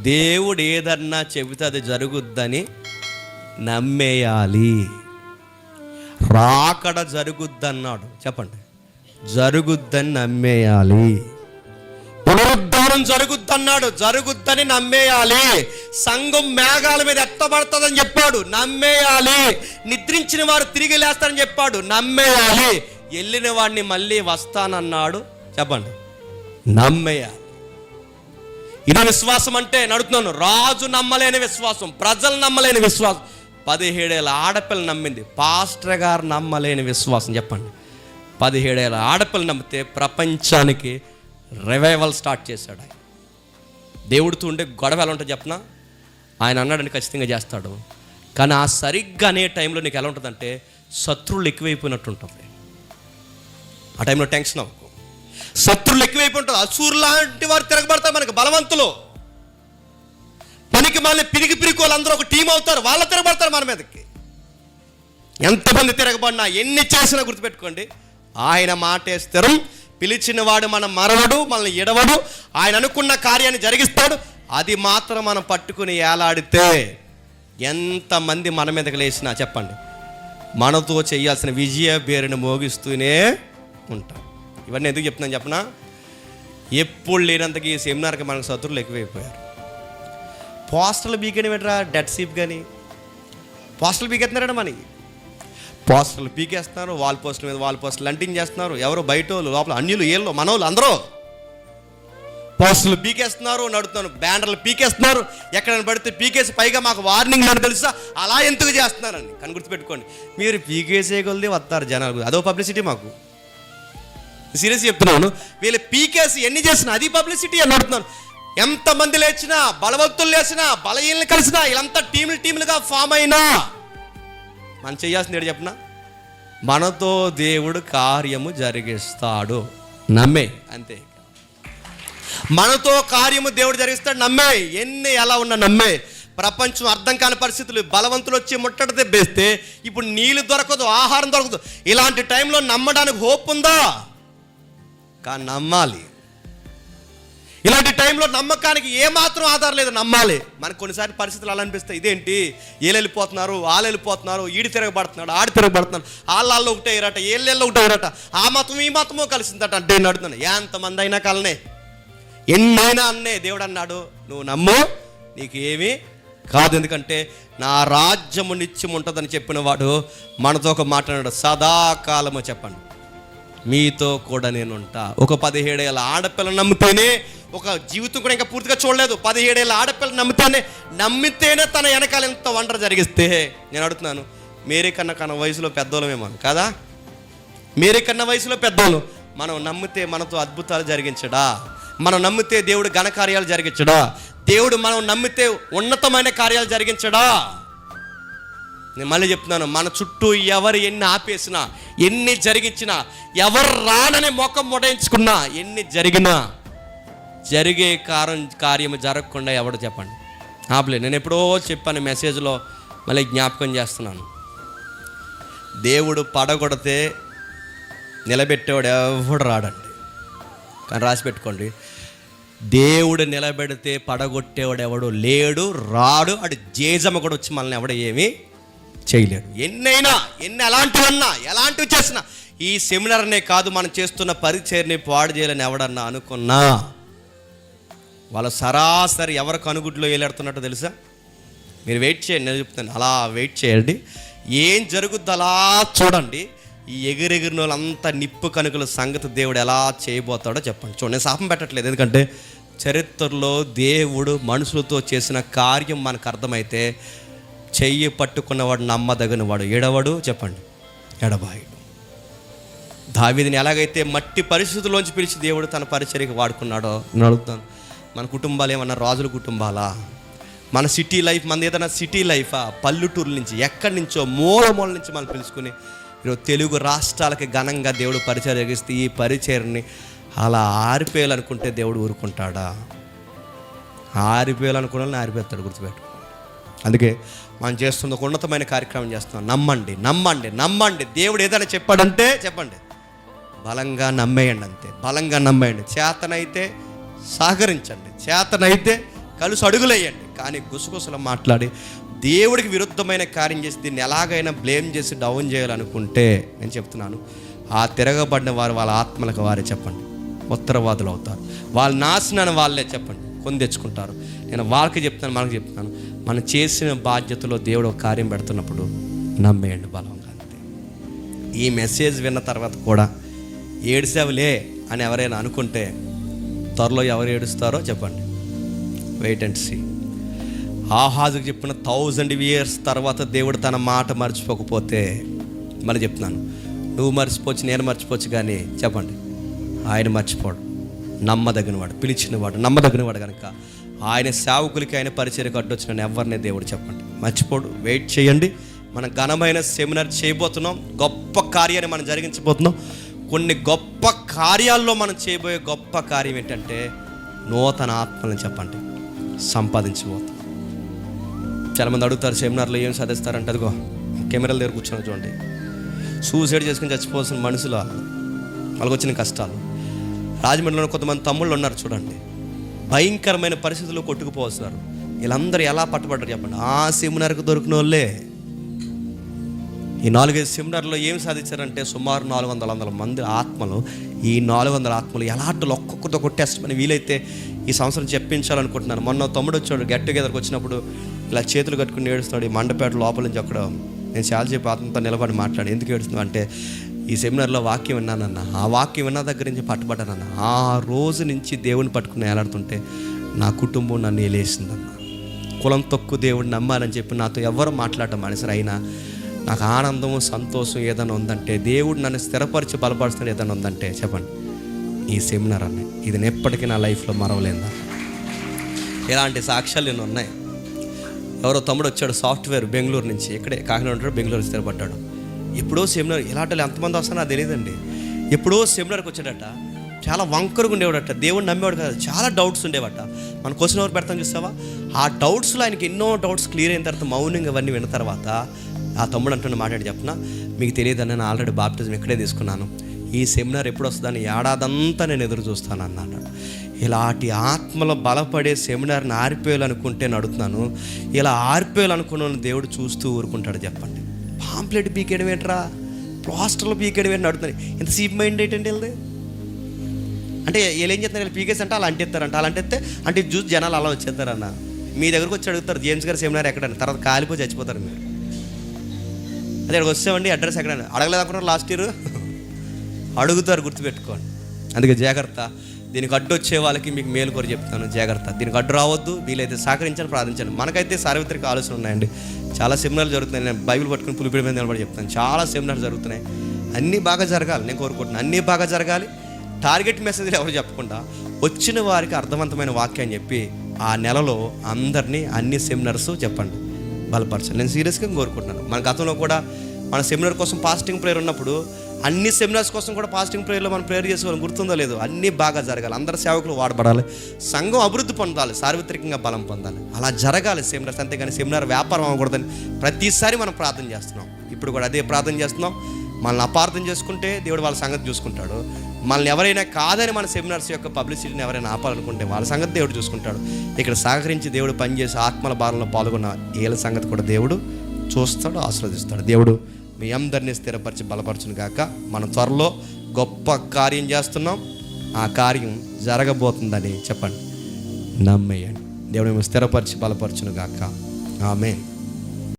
దేవుడు ఏదన్నా చెబితే అది జరుగుద్దని నమ్మేయాలి. రాకడ జరుగుద్దన్నాడు, చెప్పండి, జరుగుద్దని నమ్మేయాలి. పునరుద్ధానం జరుగుద్దన్నాడు, జరుగుద్దని నమ్మేయాలి. సంఘం మేఘాల మీద ఎత్తబడుతుందని చెప్పాడు, నమ్మేయాలి. నిద్రించిన వారు తిరిగి లేస్తారని చెప్పాడు, నమ్మేయాలి. వెళ్ళిన వాడిని మళ్ళీ వస్తానన్నాడు, చెప్పండి, నమ్మేయాలి. ఇది విశ్వాసం అంటే నడుతున్నాను. రాజు నమ్మలేని విశ్వాసం, ప్రజలు నమ్మలేని విశ్వాసం. 17 ఏళ్ళ ఆడపిల్ల నమ్మింది, పాస్టర్ గారు నమ్మలేని విశ్వాసం. చెప్పండి, 17 ఏళ్ళ ఆడపిల్ల నమ్మితే ప్రపంచానికి రివైవల్ స్టార్ట్ చేశాడు ఆయన. దేవుడితో ఉండే గొడవ ఎలా ఉంటుంది చెప్పనా? ఆయన అన్నాడని ఖచ్చితంగా చేస్తాడు. కానీ ఆ సరిగ్గా అనే టైంలో నీకు ఎలా ఉంటుందంటే శత్రువులు ఎక్కువైపోయినట్టు ఉంటుంది. ఆ టైంలో టెన్షన్ అవ్వకు, శత్రువులు ఎక్కువైపోయి ఉంటుంది. అసూరు లాంటి వారు తిరగబడతారు మనకి, బలవంతులు, పనికి మళ్ళీ పిరికి వాళ్ళందరూ ఒక టీం అవుతారు, వాళ్ళు తిరగబడతారు మన మీదకి. ఎంతమంది తిరగబడినా ఎన్ని చేసినా గుర్తుపెట్టుకోండి, ఆయన మాటే స్థిరం. పిలిచిన వాడు మనం మరవడు, మనల్ని ఎడవడు. ఆయన అనుకున్న కార్యాన్ని జరిగిస్తాడు. అది మాత్రం మనం పట్టుకుని ఏలాడితే ఎంతమంది మన మీదకి లేచినా చెప్పండి, మనతో చేయాల్సిన విజయ బేరుని మోగిస్తూనే ఉంటాం. ఇవన్నీ ఎందుకు చెప్తున్నాను చెప్పనా? ఎప్పుడు లేనంతకి ఈ సెమినార్కి మనకు శత్రువులు ఎక్కువైపోయారు. పోస్టర్లు బీకని పెట్టరా, డెడ్ సీప్ కానీ పోస్టర్లు బీకెత్తున్నారా? మనకి పోస్టర్లు పీకేస్తున్నారు, వాల్ పోస్టుల మీద వాల్ పోస్టులు లంటింగ్ చేస్తున్నారు. ఎవరు బయట వాళ్ళు, లోపల అన్యులు, ఏళ్ళు మనోళ్ళు అందరూ పోస్టర్లు పీకేస్తున్నారు, నడుతున్నారు, బ్యానర్లు పీకేస్తున్నారు, ఎక్కడైనా పడితే పీకేసి పైగా మాకు వార్నింగ్ అని తెలుసా, అలా ఎందుకు చేస్తున్నారండి? కానీ గుర్తుపెట్టుకోండి, మీరు పీకేసే కొలది వస్తారు జనాలు, అదో పబ్లిసిటీ. మాకు సీరియస్ చెప్తున్నాను, వీళ్ళు పీకేసి ఎన్ని చేసినా అది పబ్లిసిటీ అని నడుతున్నారు. ఎంతమంది లేచినా, బలవంతులు లేచినా, బలహీనలు కలిసినా, వీళ్ళంతా టీములుగా ఫామ్ అయినా మనం చేయాల్సింది ఏంటి చెప్పనా? మనతో దేవుడు కార్యము జరిగిస్తాడు, నమ్మే, అంతే. మనతో కార్యము దేవుడు జరిగిస్తాడు, నమ్మే. ఎన్ని ఎలా ఉన్నా నమ్మే. ప్రపంచం అర్థం కాని పరిస్థితులు, బలవంతులు వచ్చి ముట్టడి దెబ్బేస్తే ఇప్పుడు నీళ్ళు దొరకదు, ఆహారం దొరకదు. ఇలాంటి టైంలో నమ్మడానికి హోప్ ఉందా? కానీ నమ్మాలి. ఇలాంటి టైంలో నమ్మకానికి ఏమాత్రం ఆధారం లేదు, నమ్మాలి. మనకు కొన్నిసార్లు పరిస్థితులు అలా అనిపిస్తాయి, ఇదేంటి వీళ్ళు వెళ్ళిపోతున్నారు, వాళ్ళు వెళ్ళిపోతున్నారు, ఈడు తిరగబడుతున్నాడు, ఆడు తిరగబడుతున్నాడు, వాళ్ళు ఒకటే ఇరట, ఏళ్ళు ఒకటే ఇరట, ఆ మతం ఈ మతమో కలిసిందట అంటే నడుతున్నాను. ఎంతమంది అయినా కలనే, ఎన్నైనా అన్నే. దేవుడు అన్నాడు, నువ్వు నమ్ము, నీకు ఏమీ కాదు, ఎందుకంటే నా రాజ్యము నిత్యం ఉంటుందని చెప్పిన వాడు మనతో ఒక మాట్లాడాడు, సదాకాలము చెప్పండి మీతో కూడా నేను ఉంటా. ఒక 17 ఏళ్ళ ఆడపిల్ల నమ్మితేనే, ఒక జీవితం కూడా ఇంకా పూర్తిగా చూడలేదు, 17 ఏళ్ళ ఆడపిల్ల నమ్మితేనే తన వెనకాల ఎంత వండర జరిగిస్తే, నేను అడుగుతున్నాను, మేరీ కన్నా వయసులో పెద్దోళ్ళమేమో కదా? మేరీ కన్నా వయసులో పెద్దోళ్ళు. మనం నమ్మితే మనతో అద్భుతాలు జరిగించడా? మనం నమ్మితే దేవుడు ఘనకార్యాలు జరిగించడా? దేవుడు మనం నమ్మితే ఉన్నతమైన కార్యాలు జరిగించడా? నేను మళ్ళీ చెప్తున్నాను, మన చుట్టూ ఎవరు ఎన్ని ఆపేసినా, ఎన్ని జరిగించినా, ఎవరు రానని మొఖం ముడయించుకున్నా, ఎన్ని జరిగినా, జరిగే కార్యము జరగకుండా ఎవడు చెప్పండి ఆపలే. నేను ఎప్పుడో చెప్పాను మెసేజ్లో, మళ్ళీ జ్ఞాపకం చేస్తున్నాను. దేవుడు పడగొడితే నిలబెట్టేవాడు ఎవడు రాడండి. కానీ రాసి పెట్టుకోండి, దేవుడు నిలబెడితే పడగొట్టేవాడు ఎవడు లేడు, రాడు. అటు జేజమ్మ కూడా వచ్చి మనల్ని ఎవడ ఏమీ చేయలేడు. ఎన్నైనా, ఎన్ని ఎలాంటివన్నా, ఎలాంటివి చేసినా, ఈ సెమినార్నే కాదు మనం చేస్తున్న పరిచర్ని పాడు చేయాలని ఎవడన్నా అనుకున్నా, వాళ్ళు సరాసరి ఎవరు కనుగుడ్లో వేలాడుతున్నట్టు తెలుసా? మీరు వెయిట్ చేయండి, నేను చెప్తాను, అలా వెయిట్ చేయండి. ఏం జరుగుద్ది అలా చూడండి. ఈ ఎగిరెగిరిన వాళ్ళంతా నిప్పు కనుకల సంగతి దేవుడు ఎలా చేయబోతాడో చెప్పండి. చూడండి, నేను శాపం పెట్టట్లేదు, ఎందుకంటే చరిత్రలో దేవుడు మనుషులతో చేసిన కార్యం మనకు అర్థమైతే, చెయ్యి పట్టుకున్నవాడు నమ్మదగిన వాడు, ఎడవడు, చెప్పండి, ఎడబాయుడు. దావీదుని ఎలాగైతే మట్టి పరిస్థితుల్లోంచి పిలిచి దేవుడు తన పరిచర్యకి వాడుకున్నాడో, నేను అడుగుతాను, మన కుటుంబాలు ఏమన్నా రాజుల కుటుంబాలా? మన సిటీ లైఫ్, మన ఏదైనా సిటీ లైఫా? పల్లెటూరు నుంచి, ఎక్కడి నుంచో మూల నుంచి మనం పిలుచుకుని ఈరోజు తెలుగు రాష్ట్రాలకి ఘనంగా దేవుడు పరిచర్య జరిగిస్తే, ఈ పరిచర్ని అలా ఆరిపోయాలనుకుంటే దేవుడు ఊరుకుంటాడా? ఆరిపోయాలనుకున్న ఆరిపోతాడు, గుర్తుపెట్టు. అందుకే మనం చేస్తున్న ఒక ఉన్నతమైన కార్యక్రమం చేస్తున్నాం. నమ్మండి, నమ్మండి, నమ్మండి. దేవుడు ఏదైనా చెప్పాడంటే చెప్పండి, బలంగా నమ్మేయండి, అంతే. బలంగా నమ్మేయండి. చేతనైతే సహకరించండి, చేతనైతే కలిసి అడుగులేయండి. కానీ గుసగుసలు మాట్లాడి దేవుడికి విరుద్ధమైన కార్యం చేసి దీన్ని ఎలాగైనా బ్లేమ్ చేసి డౌన్ చేయాలనుకుంటే నేను చెప్తున్నాను, ఆ తిరగబడిన వారు వాళ్ళ ఆత్మలకు వారే చెప్పండి ఉత్తరవాదులు అవుతారు. వాళ్ళ నాశనాన్ని వాళ్ళే చెప్పండి కొని తెచ్చుకుంటారు. నేను వాళ్ళకి చెప్తాను, మనకి చెప్తున్నాను, మనం చేసిన బాధ్యతలో దేవుడు ఒక కార్యం పెడుతున్నప్పుడు నమ్మేయండి బలంగా. అంతే. ఈ మెసేజ్ విన్న తర్వాత కూడా ఏడ్చావులే అని ఎవరైనా అనుకుంటే త్వరలో ఎవరు ఏడుస్తారో చెప్పండి. Wait and see. ఆహాజుకు చెప్పిన 1000 years తర్వాత దేవుడు తన మాట మర్చిపోకపోతే, మళ్ళీ చెప్తున్నాను, నువ్వు మర్చిపోవచ్చు, నేను మర్చిపోవచ్చు, కానీ చెప్పండి ఆయన మర్చిపోడు. నమ్మదగినవాడు, పిలిచినవాడు, నమ్మదగినవాడు కనుక ఆయన సేవకులకి, ఆయన పరిచర్యకు అడ్డొచ్చిన ఎవరినే దేవుడు చెప్పండి మర్చిపోడు. వెయిట్ చేయండి. మనం ఘనమైన సెమినార్ చేయబోతున్నాం. గొప్ప కార్యాన్ని మనం జరిగించబోతున్నాం. కొన్ని గొప్ప కార్యాల్లో మనం చేయబోయే గొప్ప కార్యం ఏంటంటే నూతన ఆత్మలను చెప్పండి సంపాదించబోతాం. చాలామంది అడుగుతారు సెమినార్లో ఏం సాధిస్తారంటే, అదిగో కెమెరాల దగ్గర కూర్చొని చూడండి, సూసైడ్ చేసుకుని చచ్చిపోవాల్సిన మనుషులు, వాళ్ళకి వచ్చిన కష్టాలు. రాజమండ్రిలో కొంతమంది తమ్ముళ్ళు ఉన్నారు చూడండి, భయంకరమైన పరిస్థితుల్లో కొట్టుకుపోతున్నారు. వీళ్ళందరూ ఎలా పట్టుబడ్డారు చెప్పండి? ఆ సెమినార్కి దొరికిన వాళ్ళే. ఈ 4-5 సెమినార్లో ఏం సాధించారంటే సుమారు 400 మంది ఆత్మలు. ఈ 400 ఆత్మలు ఎలాంటి ఒక్కొక్కటి ఒక టెస్ట్ అని వీలైతే ఈ సంవత్సరం చెప్పించాలనుకుంటున్నాను. మొన్న తమ్ముడు వచ్చాడు, గెట్ టుగెదర్కి వచ్చినప్పుడు ఇలా చేతులు కట్టుకుని ఏడుస్తున్నాడు. ఈ మండపేట లోపల నుంచి అక్కడ నేను చాలా చెప్పి ఆత్మతో నిలబడి మాట్లాడి, ఎందుకు ఏడుస్తున్నావు అంటే, ఈ సెమినార్లో వాక్యం విన్నానన్న, ఆ వాక్యం విన్న దగ్గర నుంచి పట్టుబడ్డానన్న. ఆ రోజు నుంచి దేవుని పట్టుకుని ఏలాడుతుంటే నా కుటుంబం నన్ను ఏలేసిందన్న. కులం తక్కువ దేవుడిని నమ్మాలని చెప్పి నాతో ఎవరు మాట్లాడటం మనిషి అయినా నాకు ఆనందము, సంతోషం ఏదైనా ఉందంటే, దేవుడు నన్ను స్థిరపరిచి బలపరుస్తున్న ఏదైనా ఉందంటే చెప్పండి ఈ సెమినార్ అన్న. ఇది ఎప్పటికీ నా లైఫ్లో మరవలేదా? ఇలాంటి సాక్ష్యాలు ఎన్నో ఉన్నాయి. ఎవరో తమ్ముడు వచ్చాడు సాఫ్ట్వేర్ బెంగళూరు నుంచి, ఇక్కడే కాకినాడ ఉంటాడు, బెంగళూరు స్థిరపడ్డాడు. ఎప్పుడో సెమినార్, ఇలాంటి వాళ్ళు ఎంతమంది వస్తారో నాకు తెలియదండి. ఎప్పుడో సెమినార్కి వచ్చాడట, చాలా వంకరగా ఉండేవాడట, దేవుడు నమ్మేవాడు కదా, చాలా డౌట్స్ ఉండేవట. మన క్వశ్చన్ ఎవరు పెడతాం చూస్తావా, ఆ డౌట్స్లో ఆయనకి ఎన్నో డౌట్స్ క్లియర్ అయిన తర్వాత మౌనంగా అవన్నీ విన్న తర్వాత ఆ తమ్ముడు అంటున్న మాట్లాడి చెప్పిన, మీకు తెలియదని నేను ఆల్రెడీ బాప్టిజం ఇక్కడే తీసుకున్నాను, ఈ సెమినార్ ఎప్పుడు వస్తుందని ఏడాదంతా నేను ఎదురు చూస్తాను అన్నాడు. ఇలాంటి ఆత్మలో బలపడే సెమినార్ని ఆరిపోయాలనుకుంటే నడుతున్నాను, ఇలా ఆరిపోయాలనుకున్నాను దేవుడు చూస్తూ ఊరుకుంటాడు చెప్పండి. పాంప్లెట్ పీకేయడం ఏంట్రా, ప్లాస్టర్లో పీకేయడం ఏంటి నడుతున్నాయి, ఇంత సీప్ మైండ్ ఏంటంటే వెళ్ళదు అంటే వీళ్ళు ఏం చేస్తున్నారు, పీకేసి అంటే అలా అంటేస్తారంట, అలా అంటేస్తే అంటే చూసి జనాలు అలా వచ్చేస్తారన్న. మీ దగ్గరకు వచ్చి అడుగుతారు జేమ్స్ గారు సెమినార్ ఎక్కడని, తర్వాత కాలిపోయి చచ్చిపోతారు మీరు. అదే ఇక్కడికి వచ్చామండి అడ్రస్ ఎక్కడని అడగలేదు అనుకున్నారు లాస్ట్ ఇయర్, అడుగుతారు, గుర్తుపెట్టుకోండి. అందుకే జాగ్రత్త. దీనికి అడ్డు వచ్చే వాళ్ళకి మీకు మేలు కోరి చెప్తాను, జాగ్రత్త. దీనికి అడ్డు రావద్దు, వీలైతే సహకరించండి, ప్రార్థించండి. మనకైతే సార్వత్రిక ఆలోచన ఉన్నాయండి, చాలా సెమినార్లు జరుగుతున్నాయి. నేను బైబిల్ పట్టుకుని పులిపిడి మీద నిలబడి చెప్తాను, చాలా సెమినార్లు జరుగుతున్నాయి. అన్నీ బాగా జరగాలి నేను కోరుకుంటున్నాను, అన్నీ బాగా జరగాలి. టార్గెట్ మెసేజ్లు ఎవరు చెప్పకుండా వచ్చిన వారికి అర్థవంతమైన వాక్యాన్ని చెప్పి ఆ నెలలో అందరినీ అన్ని సెమినార్స్ చెప్పండి బలపరచాలి. నేను సీరియస్గా కోరుకుంటున్నాను. మన గతంలో కూడా మన సెమినార్ కోసం ఫాస్టింగ్ ప్రేయర్ ఉన్నప్పుడు అన్ని సెమినార్స్ కోసం కూడా ఫాస్టింగ్ ప్రేయర్లో మనం ప్రేయర్ చేసుకోవాలి, గుర్తుందో లేదో. అన్నీ బాగా జరగాలి, అందరు సేవకులు వాడబడాలి, సంఘం అభివృద్ధి పొందాలి, సార్వత్రికంగా బలం పొందాలి. అలా జరగాలి సెమినార్స్. అంతేగాని సెమినార్ వ్యాపారం అవ్వకూడదని ప్రతిసారి మనం ప్రార్థన చేస్తున్నాం. ఇప్పుడు కూడా అదే ప్రార్థన చేస్తున్నాం. మనల్ని అపార్థం చేసుకుంటే దేవుడు వాళ్ళ సంగతి చూసుకుంటాడు. మనల్ని ఎవరైనా కాదని మన సెమినార్స్ యొక్క పబ్లిసిటీని ఎవరైనా ఆపాలనుకుంటే వాళ్ళ సంగతి దేవుడు చూసుకుంటాడు. ఇక్కడ సహకరించి దేవుడు పనిచేసి ఆత్మల భారంలో పాల్గొన్న వీళ్ళ సంగతి కూడా దేవుడు చూస్తాడు, ఆశీర్వదిస్తాడు. దేవుడు మీ అందరినీ స్థిరపరిచి బలపరచును గాక. మనం త్వరలో గొప్ప కార్యం చేస్తున్నాం, ఆ కార్యం జరగబోతుందని చెప్పండి, నమ్మేయండి. దేవుడు మేము స్థిరపరిచి బలపరచును గాక. ఆమేన్.